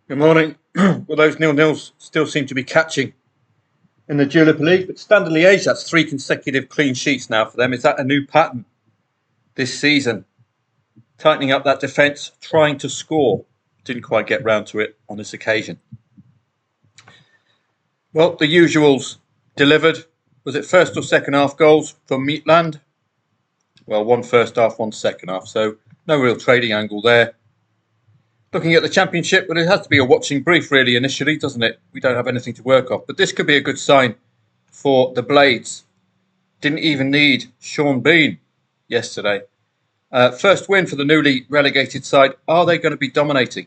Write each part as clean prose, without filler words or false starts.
Good morning. Well, those nil-nils still seem to be catching in the Jupiler League, but Standard Liège, that's 3 consecutive clean sheets now for them. Is that a new pattern this season? Tightening up that defence, trying to score. Didn't quite get round to it on this occasion. Well, the usuals delivered. Was it first or second half goals from Midtjylland? Well, one first half, one second half, so no real trading angle there. Looking at the Championship, well, it has to be a watching brief really initially, doesn't it? We don't have anything to work off, but this could be a good sign for the Blades. Didn't even need Sean Bean yesterday. First win for the newly relegated side. Are they going to be dominating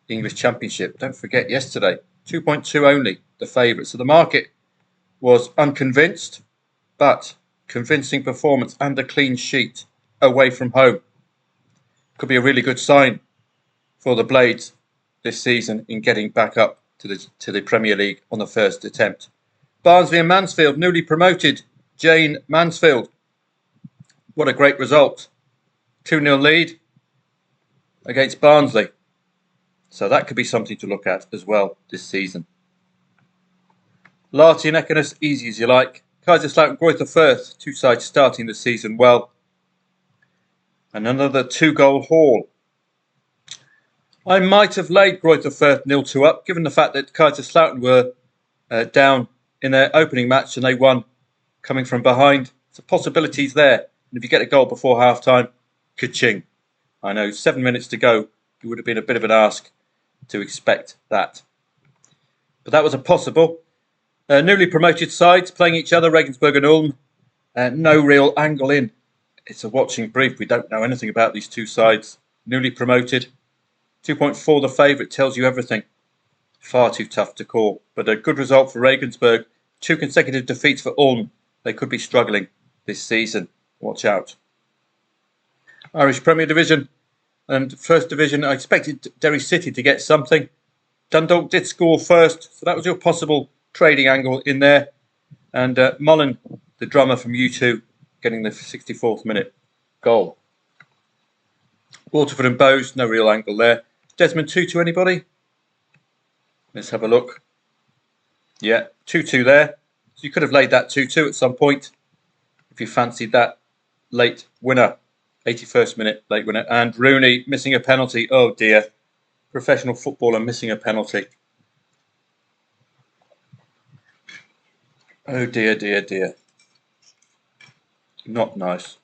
the English Championship? Don't forget yesterday, 2.2 only, the favourite. So the market was unconvinced, but convincing performance and a clean sheet away from home. Could be a really good sign for the Blades this season in getting back up to the Premier League on the first attempt. Barnsley and Mansfield, newly promoted Jane Mansfield. What a great result. 2-0 lead against Barnsley. So that could be something to look at as well this season. Larty and Ekenes, easy as you like. Kaiserslautern, Greuther Fürth, two sides starting the season well. And another 2-goal haul. I might have laid Greuther Fürth 0-2 up, given the fact that Kaiserslautern were down in their opening match and they won coming from behind. So possibilities there. And if you get a goal before half-time, ka-ching. I know, 7 minutes to go. It would have been a bit of an ask to expect that. But that was a possible. Newly promoted sides playing each other, Regensburg and Ulm. No real angle in. It's a watching brief. We don't know anything about these two sides. Newly promoted. 2.4 the favourite tells you everything. Far too tough to call. But a good result for Regensburg. 2 consecutive defeats for Ulm. They could be struggling this season. Watch out. Irish Premier Division and First Division. I expected Derry City to get something. Dundalk did score first. So that was your possible trading angle in there. And Mullen, the drummer from U2, getting the 64th minute goal. Waterford and Bowes, no real angle there. Desmond Tutu, anybody? Let's have a look. Yeah, 2-2 there. So you could have laid that 2-2 at some point if you fancied that late winner. 81st minute late winner. And Rooney missing a penalty. Oh dear. Professional footballer missing a penalty. Oh dear, dear, dear. Not nice.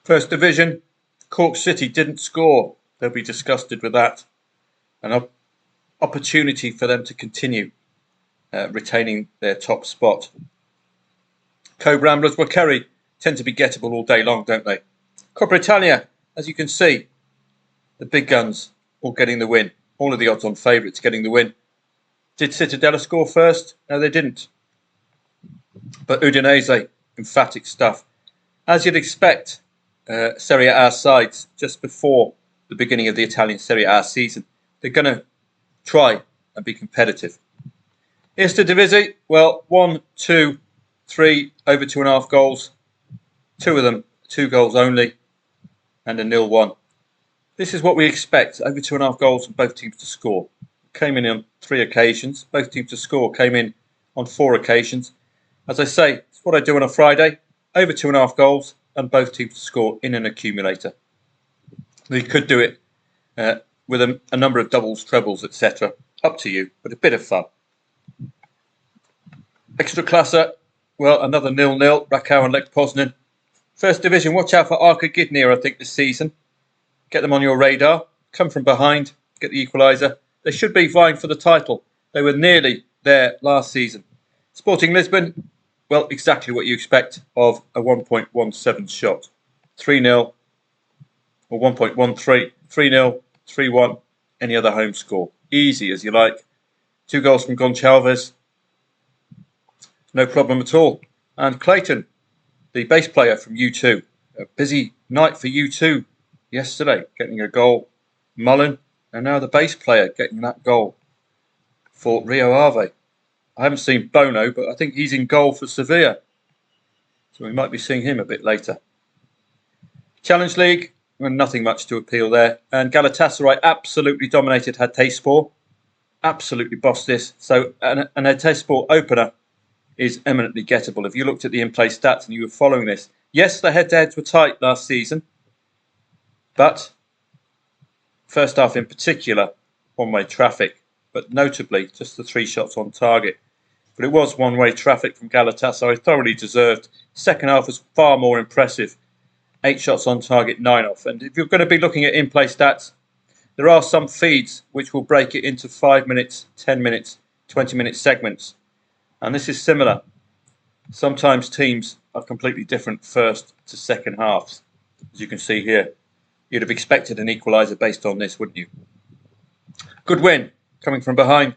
First Division. Cork City didn't score. They'll be disgusted with that. An opportunity for them to continue retaining their top spot. Cove Ramblers, well, Kerry tend to be gettable all day long, don't they? Coppa Italia, as you can see, the big guns all getting the win. All of the odds-on favourites getting the win. Did Cittadella score first? No, they didn't. But Udinese, emphatic stuff. As you'd expect, Serie A sides just before the beginning of the Italian Serie A season, they're going to try and be competitive. Eredivisie, well, 1, 2, 3 over 2.5 goals. 2 of them, 2 goals only, and a 0-1. This is what we expect, over 2.5 goals from both teams to score. Came in on 3 occasions. Both teams to score came in on 4 occasions. As I say, it's what I do on a Friday. Over 2.5 goals and both teams to score in an accumulator. We could do it with a number of doubles, trebles, etc. Up to you, but a bit of fun. Ekstraklasa, well, another 0-0. Rakow and Lech Poznan. First Division, watch out for Arca Gdynia, I think, this season. Get them on your radar. Come from behind, get the equaliser. They should be vying for the title. They were nearly there last season. Sporting Lisbon, well, exactly what you expect of a 1.17 shot. 3-0 or 1.13. 3-0, 3-1, any other home score. Easy as you like. 2 goals from Goncalves. No problem at all. And Clayton, the bass player from U2. A busy night for U2 yesterday, getting a goal. Mullen, and now the bass player getting that goal for Rio Ave. I haven't seen Bono, but I think he's in goal for Sevilla. So we might be seeing him a bit later. Challenge League, nothing much to appeal there. And Galatasaray absolutely dominated Hatayspor. Absolutely bossed this. So an Hatayspor opener is eminently gettable. If you looked at the in-play stats and you were following this, yes, the head-to-heads were tight last season, but first half in particular, one-way traffic, but notably just the 3 shots on target. But it was one-way traffic from Galatasaray, thoroughly deserved. Second half was far more impressive. 8 shots on target, 9 off. And if you're going to be looking at in-play stats, there are some feeds which will break it into 5 minutes, 10 minutes, 20-minute segments. And this is similar. Sometimes teams are completely different first to second halves. As you can see here, you'd have expected an equaliser based on this, wouldn't you? Good win, coming from behind.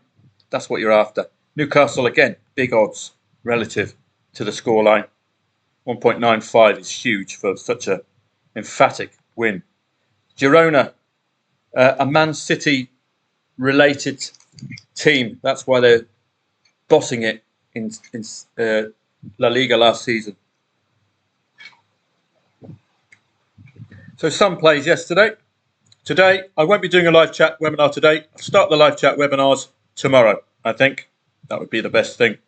That's what you're after. Newcastle, again, big odds relative to the scoreline. 1.95 is huge for such an emphatic win. Girona, a Man City-related team. That's why they're bossing it in La Liga last season. So some plays yesterday. Today, I won't be doing a live chat webinar today. I'll start the live chat webinars tomorrow, I think. That would be the best thing.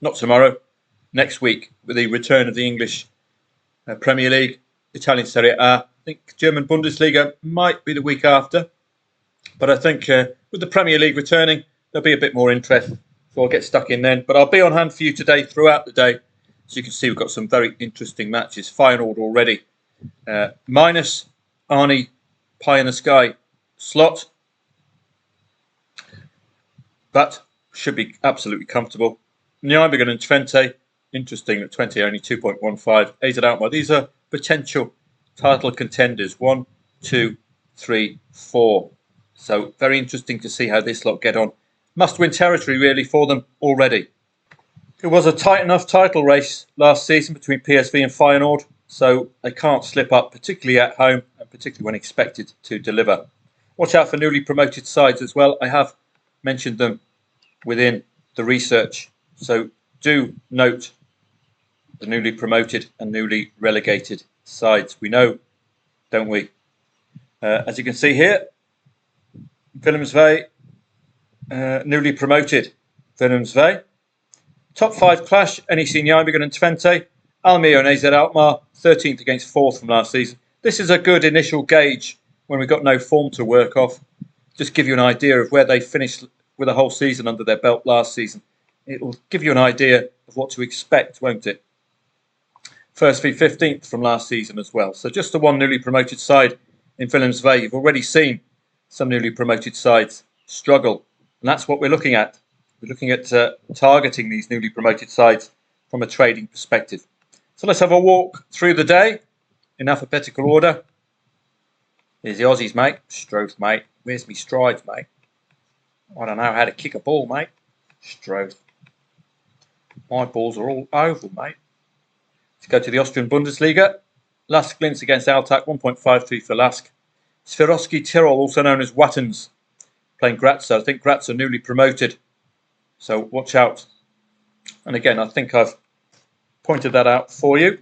Not tomorrow, next week, with the return of the English Premier League, Italian Serie A. I think German Bundesliga might be the week after. But I think with the Premier League returning, there'll be a bit more interest. So I'll get stuck in then. But I'll be on hand for you today throughout the day. As you can see, we've got some very interesting matches. Feyenoord already. Minus Arnie Pie in the Sky slot. But should be absolutely comfortable. Nijmegen and Twente. Interesting that Twente only 2.15. AZ Alkmaar. These are potential title contenders. 1, 2, 3, 4. So very interesting to see how this lot get on. Must-win territory really for them already. It was a tight enough title race last season between PSV and Feyenoord, so they can't slip up, particularly at home and particularly when expected to deliver. Watch out for newly promoted sides as well. I have mentioned them within the research, so do note the newly promoted and newly relegated sides. We know, don't we? As you can see here, Willemswee, newly promoted Willemswee. Top 5 clash, NEC Nijmegen and Twente. Almere and AZ Alkmaar, 13th against 4th from last season. This is a good initial gauge when we've got no form to work off. Just give you an idea of where they finished with a whole season under their belt last season. It will give you an idea of what to expect, won't it? First v 15th from last season as well. So just the one newly promoted side in Willemswee. You've already seen some newly promoted sides struggle. And that's what we're looking at. We're looking at targeting these newly promoted sides from a trading perspective. So let's have a walk through the day in alphabetical order. Here's the Aussies, mate. Stroth, mate. Where's me strides, mate? I don't know how to kick a ball, mate. Stroth. My balls are all oval, mate. Let's go to the Austrian Bundesliga. Lask Linz against Altach, 1.53 for Lask. Swarovski Tirol, also known as Wattens, playing Grazza. I think Grazza newly promoted, so watch out. And again, I think I've pointed that out for you.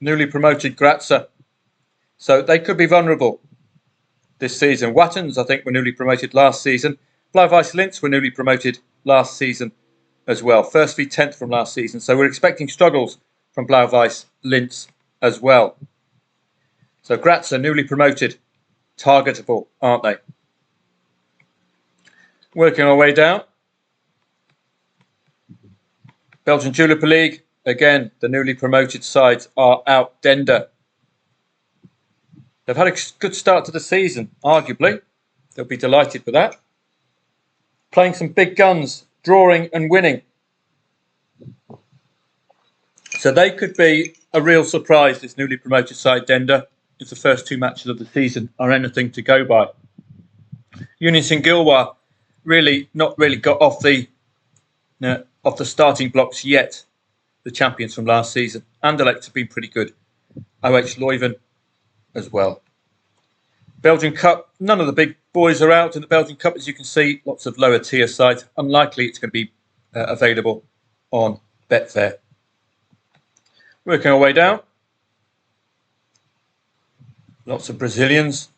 Newly promoted Grazza. So they could be vulnerable this season. Wattens, I think, were newly promoted last season. Blau-Weiss Linz were newly promoted last season as well. First v 10th from last season. So we're expecting struggles from Blau-Weiss Linz as well. So Grazza, newly promoted, targetable, aren't they? Working our way down. Belgian Jupiler League. Again, the newly promoted sides are out. Dender. They've had a good start to the season, arguably. They'll be delighted with that. Playing some big guns, drawing and winning. So they could be a real surprise, this newly promoted side, Dender, if the first 2 matches of the season are anything to go by. Union Saint-Gilloise not really got off the starting blocks yet. The champions from last season. Anderlecht have been pretty good. OH Leuven as well. Belgian Cup, none of the big boys are out in the Belgian Cup, as you can see. Lots of lower tier sides. Unlikely it's going to be available on Betfair. Working our way down. Lots of Brazilians.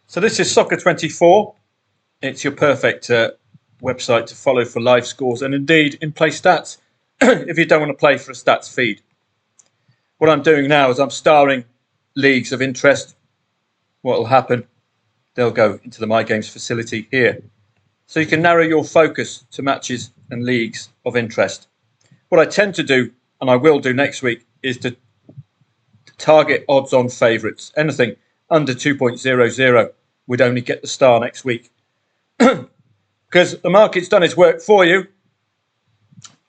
So this is Soccer 24. It's your perfect website to follow for live scores and indeed in-play stats if you don't want to play for a stats feed. What I'm doing now is I'm starring leagues of interest. What will happen? They'll go into the My Games facility here. So you can narrow your focus to matches and leagues of interest. What I tend to do, and I will do next week, is to target odds-on favourites. Anything under 2.00 would only get the star next week. Because the market's done its work for you.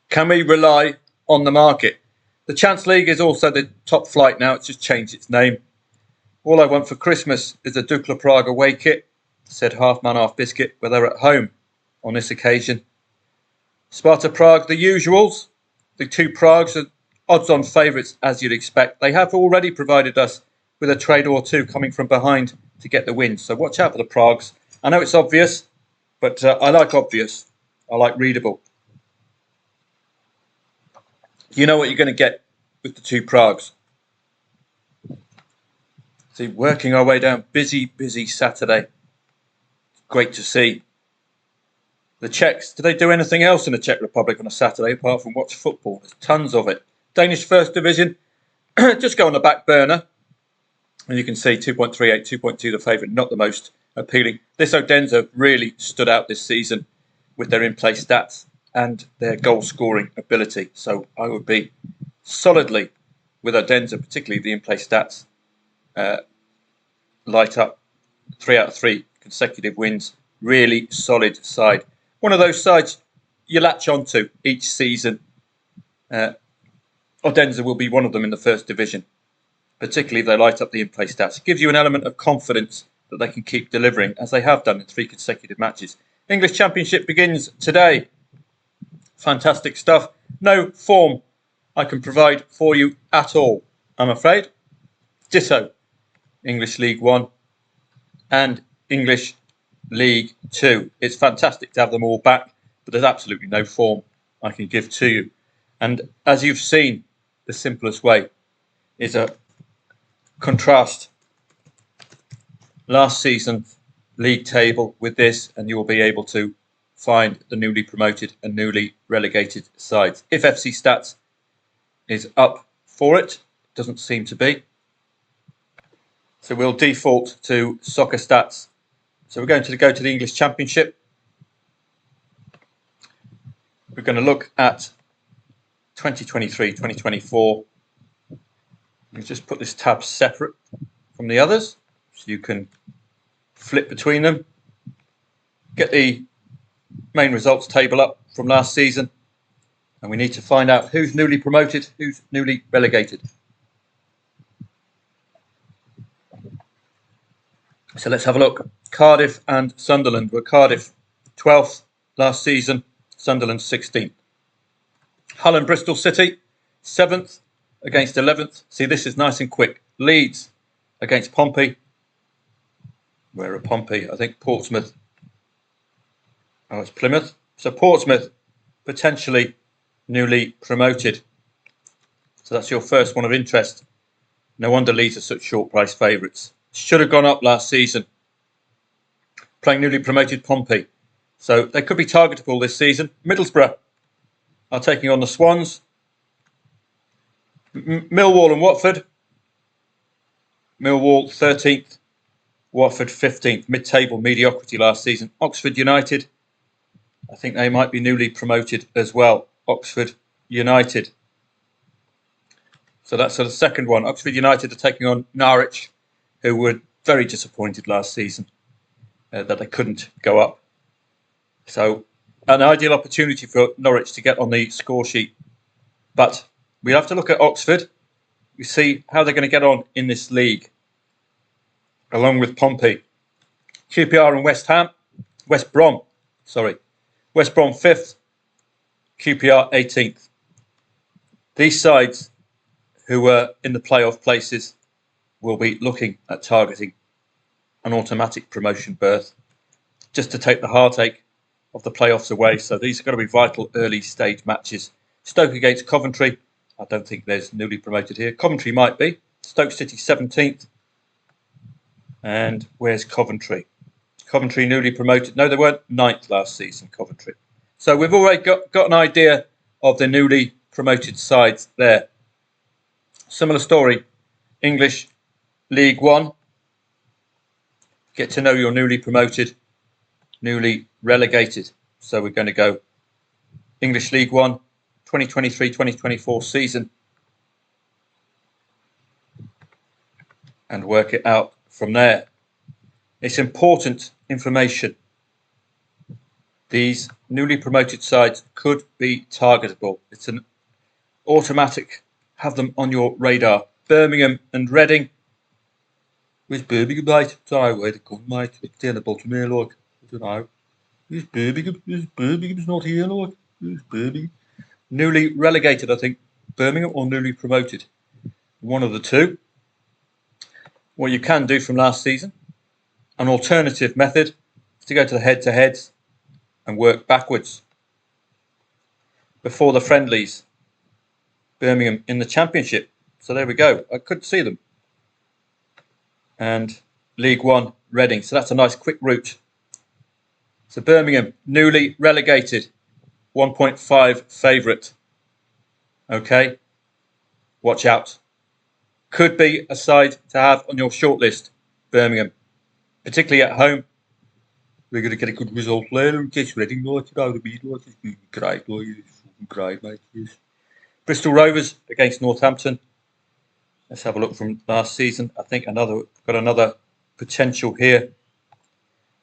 Can we rely on the market? The Chance League is also the top flight now. It's just changed its name. All I want for Christmas is a Dukla Prague away kit, said half man, half biscuit, where they're at home on this occasion. Sparta Prague, the usuals. The two Pragues are odds-on favourites, as you'd expect. They have already provided us with a trade or two coming from behind to get the win. So watch out for the Pragues. I know it's obvious, but I like obvious. I like readable. You know what you're going to get with the two Pragues. See, working our way down, busy Saturday. Great to see. The Czechs, do they do anything else in the Czech Republic on a Saturday apart from watch football? There's tons of it. Danish First Division, just go on the back burner. And you can see 2.38, 2.2 the favourite, not the most appealing. This Odense really stood out this season with their in-play stats and their goal-scoring ability. So I would be solidly with Odense, particularly the in-play stats. Light up 3 out of 3 consecutive wins. Really solid side. One of those sides you latch onto each season. Odense will be one of them in the First Division, particularly if they light up the in-play stats. It gives you an element of confidence that they can keep delivering, as they have done in 3 consecutive matches. English Championship begins today. Fantastic stuff. No form I can provide for you at all, I'm afraid. Ditto English League One and English League Two. It's fantastic to have them all back, but there's absolutely no form I can give to you. And as you've seen, the simplest way is a contrast last season's league table with this, and you will be able to find the newly promoted and newly relegated sides. If FC Stats is up for it, doesn't seem to be. So we'll default to Soccer Stats. So we're going to go to the English Championship. We're going to look at 2023-2024. Let's just put this tab separate from the others so you can flip between them. Get the main results table up from last season. And we need to find out who's newly promoted, who's newly relegated. So let's have a look. Cardiff and Sunderland were Cardiff 12th last season, Sunderland 16th. Hull and Bristol City 7th against 11th. See, this is nice and quick. Leeds against Pompey. Where are Pompey? I think Portsmouth. Oh, it's Plymouth. So Portsmouth potentially newly promoted. So that's your first one of interest. No wonder Leeds are such short price favourites. Should have gone up last season. Playing newly promoted Pompey. So they could be targetable this season. Middlesbrough are taking on the Swans. Millwall and Watford. Millwall 13th. Watford 15th. Mid-table mediocrity last season. Oxford United. I think they might be newly promoted as well. Oxford United. So that's the second one. Oxford United are taking on Norwich, who were very disappointed last season that they couldn't go up. So an ideal opportunity for Norwich to get on the score sheet. But we have to look at Oxford. We see how they're going to get on in this league, along with Pompey. QPR and West Brom 5th, QPR 18th. These sides who were in the playoff places will be looking at targeting an automatic promotion berth just to take the heartache of the playoffs away. So these are going to be vital early stage matches. Stoke against Coventry. I don't think there's newly promoted here. Coventry might be. Stoke City 17th. And where's Coventry? Coventry newly promoted. No, they weren't 9th last season, Coventry. So we've already got an idea of the newly promoted sides there. Similar story, English League One. Get to know your newly promoted, newly relegated. So we're going to go English League One, 2023-2024 season. And work it out from there. It's important information. These newly promoted sides could be targetable. It's an automatic, have them on your radar. Birmingham and Reading. Where's Birmingham, mate? Sorry, where they come, mate. It's down the bottom here, look. I don't know. Where's Birmingham? Birmingham's not here, look. Where's Birmingham? Newly relegated, I think. Birmingham or newly promoted. One of the two. What you can do from last season, an alternative method, is to go to the head-to-heads and work backwards. Before the friendlies, Birmingham in the Championship. So there we go. I could see them. And League One, Reading. So that's a nice quick route. So Birmingham, newly relegated, 1.5 favourite. Okay, watch out. Could be a side to have on your shortlist, Birmingham, particularly at home. We're going to get a good result later against Reading, like, you know what I mean? Like, it's great, like, it's great, mate. Yes. Bristol Rovers against Northampton. Let's have a look from last season. I think got another potential here.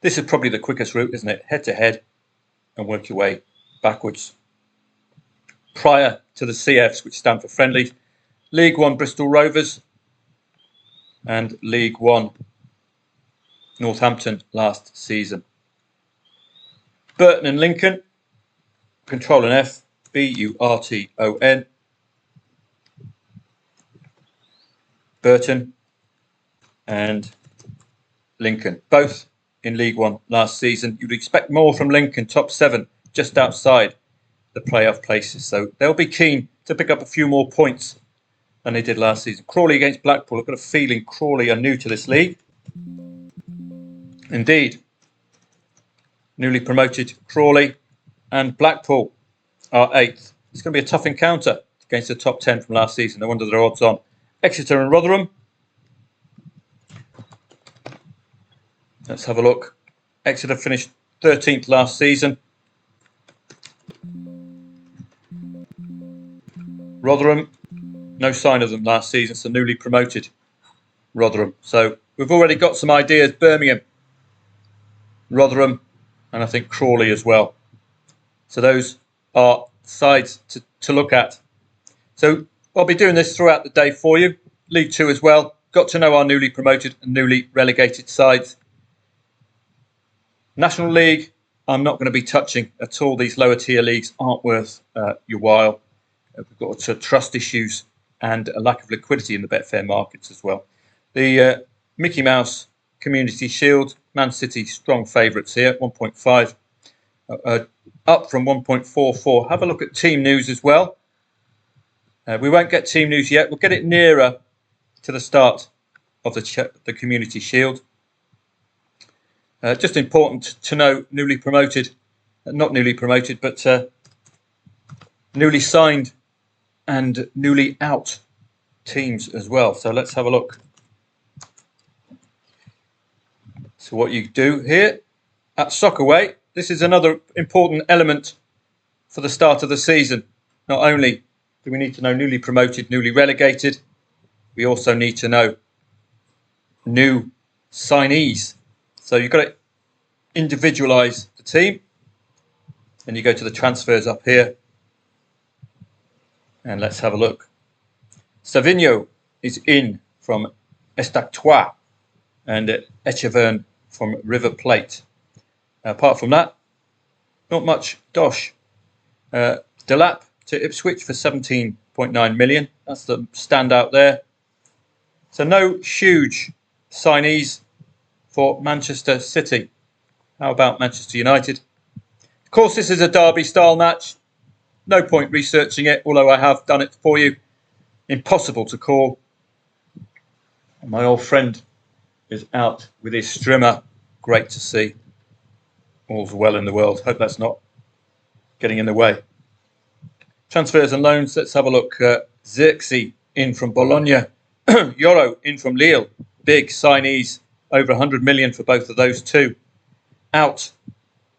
This is probably the quickest route, isn't it? Head to head and work your way backwards. Prior to the CFs, which stand for friendlies, League One Bristol Rovers and League One Northampton last season. Burton and Lincoln, Control and F, Burton. Burton and Lincoln, both in League One last season. You'd expect more from Lincoln, top 7, just outside the playoff places. So they'll be keen to pick up a few more points than they did last season. Crawley against Blackpool. I've got a feeling Crawley are new to this league. Indeed. Newly promoted Crawley and Blackpool are 8th. It's going to be a tough encounter against the top 10 from last season. No wonder their odds on. Exeter and Rotherham. Let's have a look. Exeter finished 13th last season. Rotherham, no sign of them last season, so newly promoted Rotherham. So we've already got some ideas. Birmingham, Rotherham, and I think Crawley as well. So those are sides to look at. So I'll be doing this throughout the day for you. League Two as well. Got to know our newly promoted and newly relegated sides. National League, I'm not going to be touching at all. These lower tier leagues aren't worth your while. We've got trust issues and a lack of liquidity in the Betfair markets as well. The Mickey Mouse Community Shield, Man City strong favourites here, 1.5, up from 1.44. Have a look at team news as well. We won't get team news yet. We'll get it nearer to the start of the Community Shield. Just important to know, newly promoted, not newly promoted, but newly signed and newly out teams as well. So let's have a look. So what you do here at Soccerway, this is another important element for the start of the season. Not only do we need to know newly promoted, newly relegated, we also need to know new signees. So you've got to individualise the team. And you go to the transfers up here. And let's have a look. Savigno is in from Estactua and Echeverne from River Plate. Apart from that, not much dosh. Delap to Ipswich for 17.9 million. That's the standout there. So no huge signees for Manchester City. How about Manchester United? Of course, this is a derby style match. No point researching it, although I have done it for you. Impossible to call. My old friend is out with his strimmer. Great to see. All's well in the world. Hope that's not getting in the way. Transfers and loans. Let's have a look. Xerxes in from Bologna. Yoro in from Lille. Big signees. Over 100 million for both of those two. Out.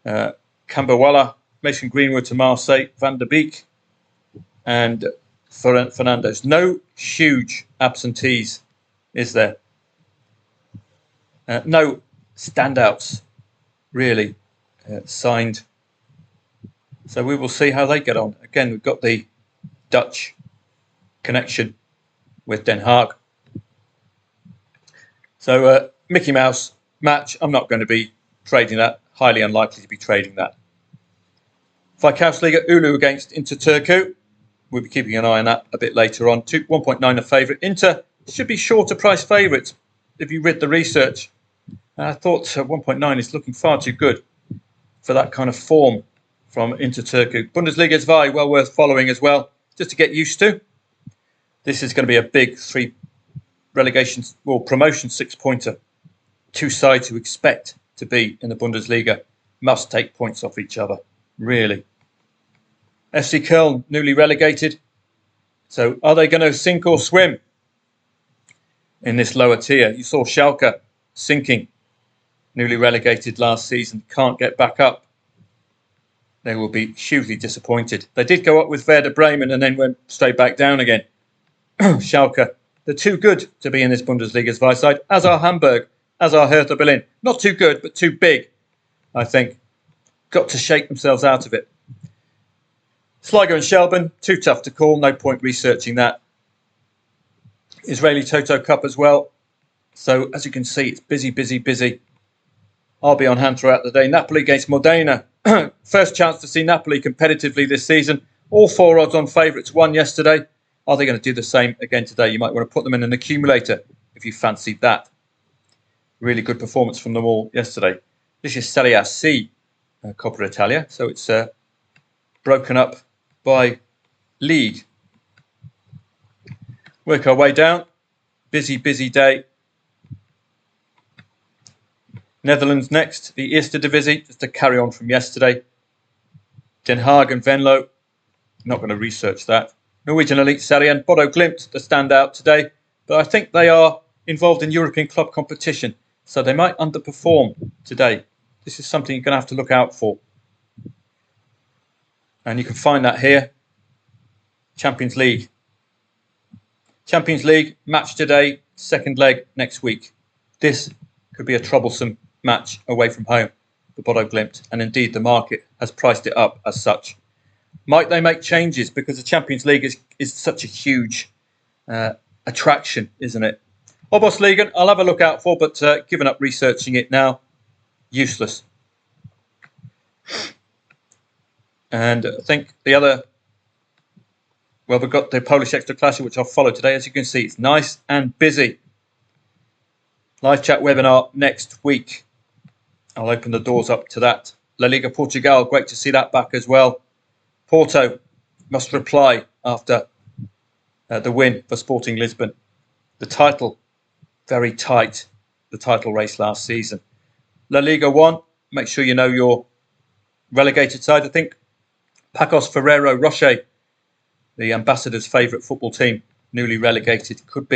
Kambawala. Mason Greenwood to Marseille. Van der Beek. And Fernandes. No huge absentees, is there? No standouts, really, signed. So we will see how they get on. Again, we've got the Dutch connection with Den Haag. So Mickey Mouse match, I'm not going to be trading that. Highly unlikely to be trading that. Veikkausliiga, Oulu against Inter Turku. We'll be keeping an eye on that a bit later on. 1.9 a favourite. Inter should be shorter price favourites if you read the research. I thought 1.9 is looking far too good for that kind of form from Inter Turku. Bundesliga 2, well worth following as well, just to get used to. This is going to be a big 3 relegation or promotion 6-pointer. 2 sides who expect to be in the Bundesliga must take points off each other, really. FC Köln, newly relegated. So are they going to sink or swim in this lower tier? You saw Schalke sinking, newly relegated last season, can't get back up. They will be hugely disappointed. They did go up with Werder Bremen and then went straight back down again. Schalke, they're too good to be in this Bundesliga's vice side, as are Hamburg, as are Hertha Berlin. Not too good, but too big, I think. Got to shake themselves out of it. Sligo and Shelburne, too tough to call. No point researching that. Israeli Toto Cup as well. So, as you can see, it's busy, busy, busy. I'll be on hand throughout the day. Napoli against Modena. First chance to see Napoli competitively this season. All 4 odds on favourites won yesterday. Are they going to do the same again today? You might want to put them in an accumulator if you fancied that. Really good performance from them all yesterday. This is Serie A C, Coppa Italia. So it's broken up by league. Work our way down. Busy, busy day. Netherlands next, the Eerste Divisie, just to carry on from yesterday. Den Haag and Venlo, not going to research that. Norwegian Elite Serie and Bodo Glimt, the standout today. But I think they are involved in European club competition, so they might underperform today. This is something you're going to have to look out for. And you can find that here. Champions League. Champions League, match today, second leg next week. This could be a troublesome match away from home for Bodo Glimt, and indeed the market has priced it up as such. Might they make changes because the Champions League is such a huge attraction, isn't it? Obosligen, I'll have a look out for, but given up researching it now, useless. And I think the other, well, we've got the Polish Ekstraklasa, which I'll follow today. As you can see, it's nice and busy. Live chat webinar next week. I'll open the doors up to that. La Liga Portugal, great to see that back as well. Porto must reply after the win for Sporting Lisbon. The title, very tight, the title race last season. La Liga 1, make sure you know your relegated side. I think Pacos Ferreiro Rocher, the ambassador's favourite football team, newly relegated, could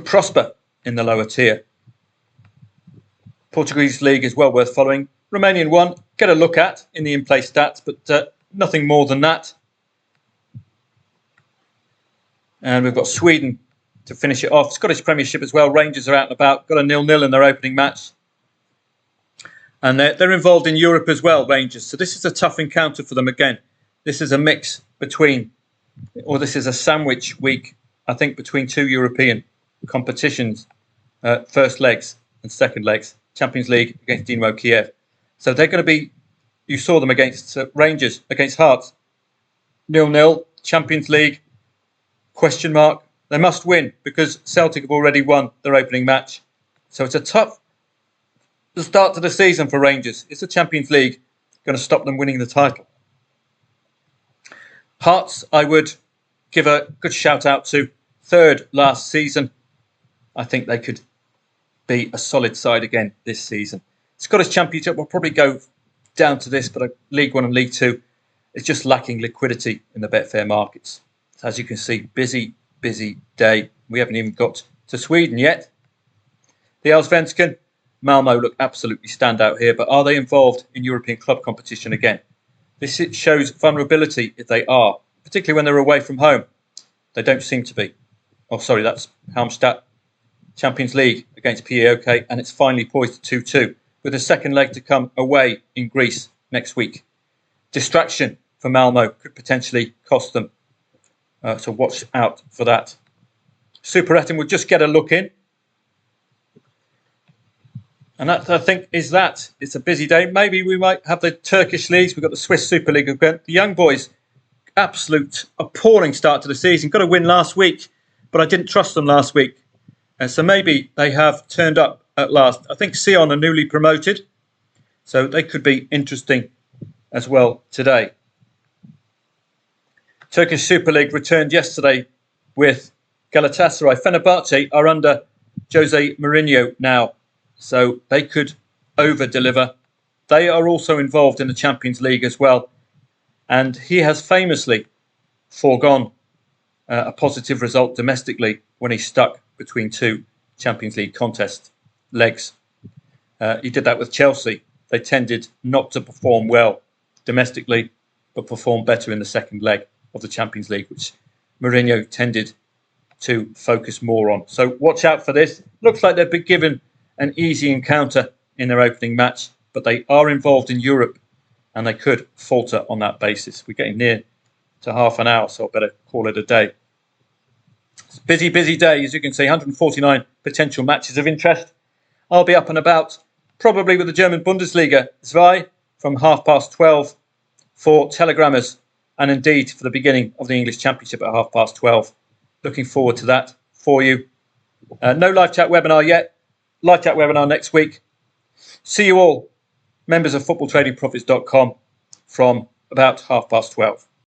prosper in the lower tier. Portuguese League is well worth following. Romanian 1, get a look at in the in-play stats, but nothing more than that. And we've got Sweden to finish it off. Scottish Premiership as well. Rangers are out and about. Got a 0-0 in their opening match. And they're involved in Europe as well, Rangers. So this is a tough encounter for them again. This is a mix between, or this is a sandwich week, I think, between 2 European competitions, first legs and second legs. Champions League against Dynamo Kiev. So they're going to be, you saw them against Rangers, against Hearts. 0-0, Champions League, question mark. They must win because Celtic have already won their opening match. So it's a tough start to the season for Rangers. It's the Champions League going to stop them winning the title. Hearts, I would give a good shout out to third last season. I think they could be a solid side again this season. Scottish Championship will probably go down to this, but League One and League Two is just lacking liquidity in the Betfair markets. So as you can see, busy day. We haven't even got to Sweden yet. The Allsvenskan, Malmo look absolutely stand out here, but are they involved in European club competition again? This shows vulnerability if they are, particularly when they're away from home. They don't seem to be. Oh, sorry, that's Halmstad. Champions League against PAOK, and it's finally poised to 2-2, with a second leg to come away in Greece next week. Distraction for Malmo could potentially cost them, so watch out for that. Superettan will just get a look in. And that, I think, is that. It's a busy day. Maybe we might have the Turkish leagues. We've got the Swiss Super League again. The young boys, absolute appalling start to the season. Got a win last week, but I didn't trust them last week. So maybe they have turned up at last. I think Sion are newly promoted, so they could be interesting as well today. Turkish Super League returned yesterday with Galatasaray. Fenerbahce are under Jose Mourinho now, so they could over-deliver. They are also involved in the Champions League as well, and he has famously foregone a positive result domestically when he stuck between two Champions League contest legs. He did that with Chelsea. They tended not to perform well domestically, but perform better in the second leg of the Champions League, which Mourinho tended to focus more on. So watch out for this. Looks like they've been given an easy encounter in their opening match, but they are involved in Europe and they could falter on that basis. We're getting near to half an hour, so I better call it a day. It's a busy day, as you can see, 149 potential matches of interest. I'll be up and about, probably with the German Bundesliga, 2, from 12:30 for Telegrammers, and indeed for the beginning of the English Championship at 12:30. Looking forward to that for you. No live chat webinar yet. Live chat webinar next week. See you all, members of footballtradingprofits.com, from about 12:30.